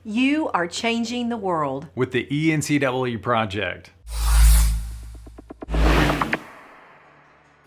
You are changing the world. with the ENCW Project.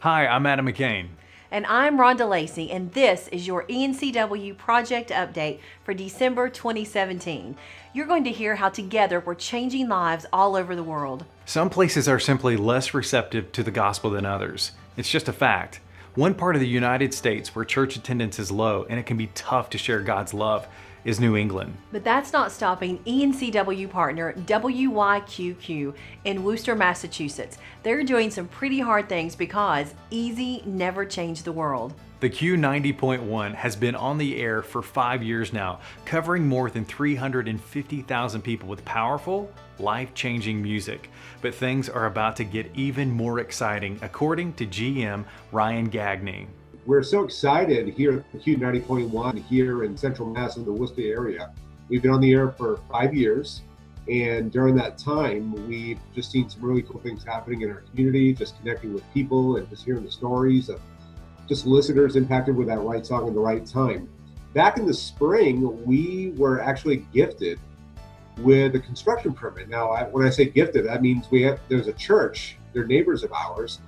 Hi, I'm Adam McCain. And I'm Rhonda Lacey, and this is your ENCW Project Update for December 2017. You're going to hear how together we're changing lives all over the world. Some places are simply less receptive to the gospel than others. It's just a fact. One part of the United States where church attendance is low and it can be tough to share God's love is New England. But that's not stopping ENCW partner WYQQ in Worcester, Massachusetts. They're doing some pretty hard things because easy never changed the world. The Q90.1 has been on the air for 5 years now, covering more than 350,000 people with powerful, life-changing music. But things are about to get even more exciting, according to GM Ryan Gagne. We're so excited here at Q90.1 here in Central Mass in the Worcester area. We've been on the air for 5 years, and during that time, we've just seen some really cool things happening in our community, just connecting with people and just hearing the stories of just listeners impacted with that right song in the right time. Back in the spring, we were actually gifted with a construction permit. Now, when I say gifted, that means there's a church, they're neighbors of ours.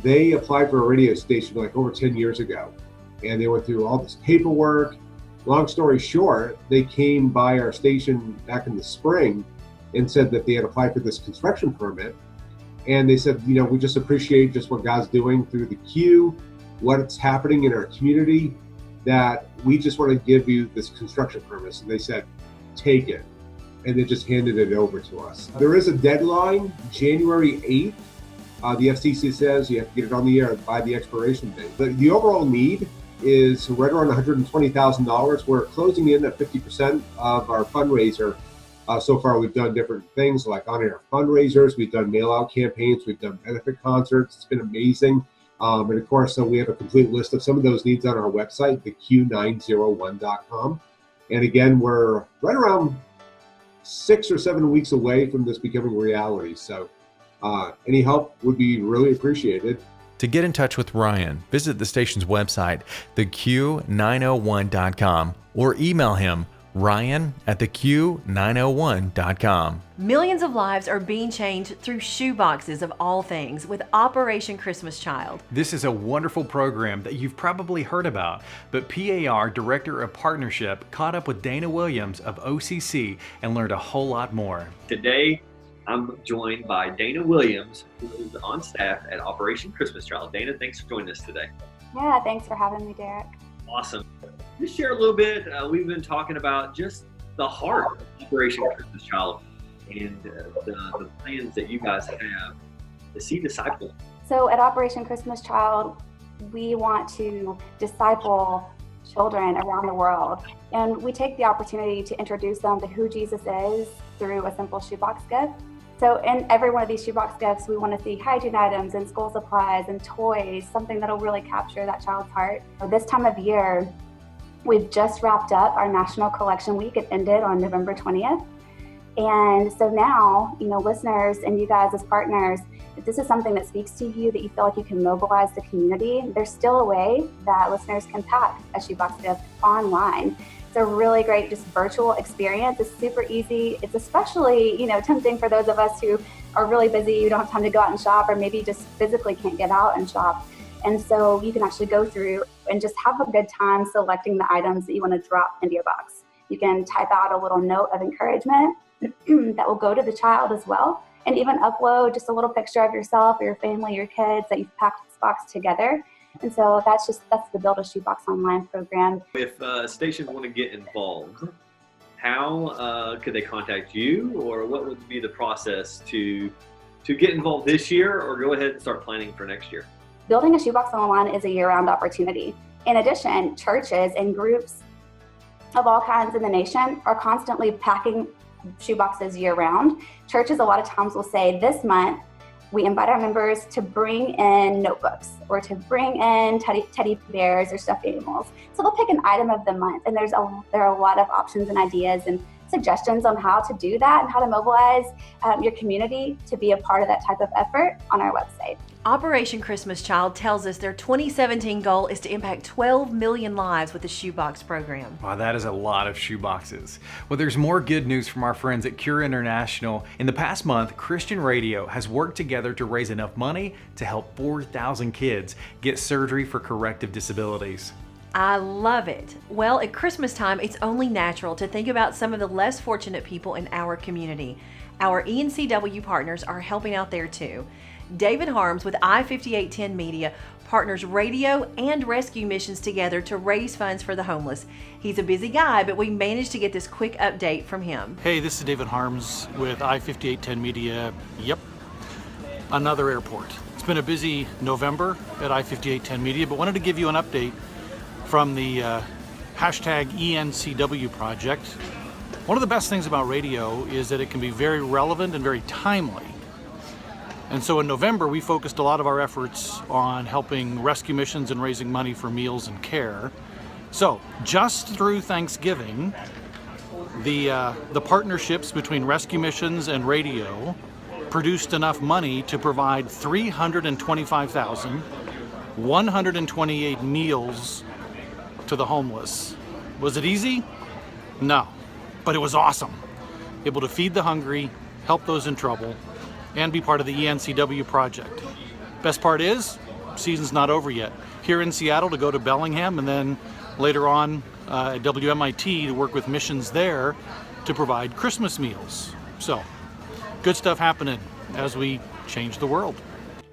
They applied for a radio station like over 10 years ago, and they went through all this paperwork. Long story short, they came by our station back in the spring and said that they had applied for this construction permit. And they said, we just appreciate just what God's doing through the Q, what's happening in our community, that we just want to give you this construction permit. And they said, take it. And they just handed it over to us. There is a deadline, January 8th. The FCC says you have to get it on the air by the expiration date. But the overall need is right around $120,000. We're closing in at 50% of our fundraiser. So far, we've done different things like on-air fundraisers. We've done mail-out campaigns. We've done benefit concerts. It's been amazing. And of course, so we have a complete list of some of those needs on our website, theq901.com. And again, we're right around 6 or 7 weeks away from this becoming reality. So any help would be really appreciated. To get in touch with Ryan, visit the station's website, theq901.com, or email him, ryan@theq901.com. Millions of lives are being changed through shoeboxes of all things with Operation Christmas Child. This is a wonderful program that you've probably heard about, but PAR Director of Partnership caught up with Dana Williams of OCC and learned a whole lot more. Today, I'm joined by Dana Williams, who is on staff at Operation Christmas Child. Dana, thanks for joining us today. Yeah, thanks for having me, Derek. Awesome. Just share a little bit. We've been talking about just the heart of Operation Christmas Child and the plans that you guys have to see disciples. So at Operation Christmas Child, we want to disciple children around the world. And we take the opportunity to introduce them to who Jesus is through a simple shoebox gift. So in every one of these shoebox gifts, we want to see hygiene items and school supplies and toys, something that'll really capture that child's heart. This time of year, we've just wrapped up our National Collection Week. It ended on November 20th. And so now, listeners and you guys as partners, if this is something that speaks to you, that you feel like you can mobilize the community, there's still a way that listeners can pack a shoebox gift online. It's a really great just virtual experience. It's super easy. It's especially, tempting for those of us who are really busy, you don't have time to go out and shop, or maybe just physically can't get out and shop. And so you can actually go through and just have a good time selecting the items that you want to drop into your box. You can type out a little note of encouragement that will go to the child as well, and even upload just a little picture of yourself or your family, your kids, that you've packed this box together. And so that's the Build a Shoebox Online program. If stations want to get involved, how could they contact you, or what would be the process to get involved this year, or go ahead and start planning for next year? Building a Shoebox Online is a year-round opportunity. In addition, churches and groups of all kinds in the nation are constantly packing shoeboxes year-round. Churches a lot of times will say, this month, we invite our members to bring in notebooks or to bring in teddy bears or stuffed animals. So they'll pick an item of the month, and there are a lot of options and ideas and suggestions on how to do that and how to mobilize your community to be a part of that type of effort on our website. Operation Christmas Child tells us their 2017 goal is to impact 12 million lives with the Shoebox program. Wow, that is a lot of shoeboxes. Well, there's more good news from our friends at Cure International. In the past month, Christian Radio has worked together to raise enough money to help 4,000 kids get surgery for corrective disabilities. I love it. Well, at Christmas time, it's only natural to think about some of the less fortunate people in our community. Our ENCW partners are helping out there too. David Harms with I-5810 Media partners radio and rescue missions together to raise funds for the homeless. He's a busy guy, but we managed to get this quick update from him. Hey, this is David Harms with I-5810 Media. Yep, another airport. It's been a busy November at I-5810 Media, but wanted to give you an update from the hashtag ENCW project. One of the best things about radio is that it can be very relevant and very timely. And so in November, we focused a lot of our efforts on helping rescue missions and raising money for meals and care. So just through Thanksgiving, the partnerships between rescue missions and radio produced enough money to provide 325,128 meals to the homeless. Was it easy? No, but it was awesome. Able to feed the hungry, help those in trouble, and be part of the ENCW project. Best part is, season's not over yet. Here in Seattle to go to Bellingham, and then later on at WMIT to work with missions there to provide Christmas meals. So, good stuff happening as we change the world.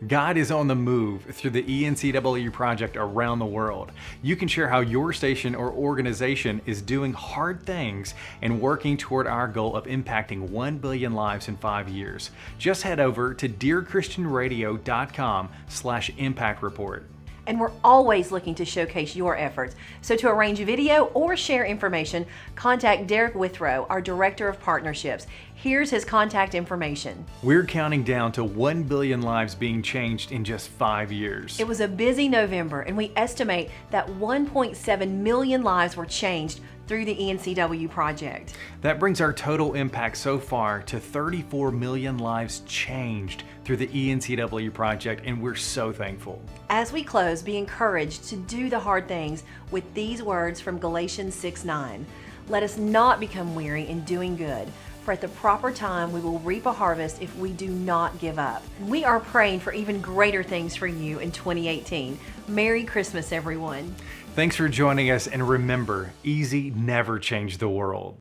God is on the move through the ENCW project around the world. You can share how your station or organization is doing hard things and working toward our goal of impacting 1 billion lives in 5 years. Just head over to dearchristianradio.com/impact report. And we're always looking to showcase your efforts. So to arrange a video or share information, contact Derek Withrow, our Director of Partnerships. Here's his contact information. We're counting down to 1 billion lives being changed in just 5 years. It was a busy November, and we estimate that 1.7 million lives were changed through the ENCW project. That brings our total impact so far to 34 million lives changed through the ENCW project, and we're so thankful. As we close, be encouraged to do the hard things with these words from Galatians 6:9. Let us not become weary in doing good, for at the proper time we will reap a harvest if we do not give up. We are praying for even greater things for you in 2018. Merry Christmas, everyone. Thanks for joining us, and remember, easy never changed the world.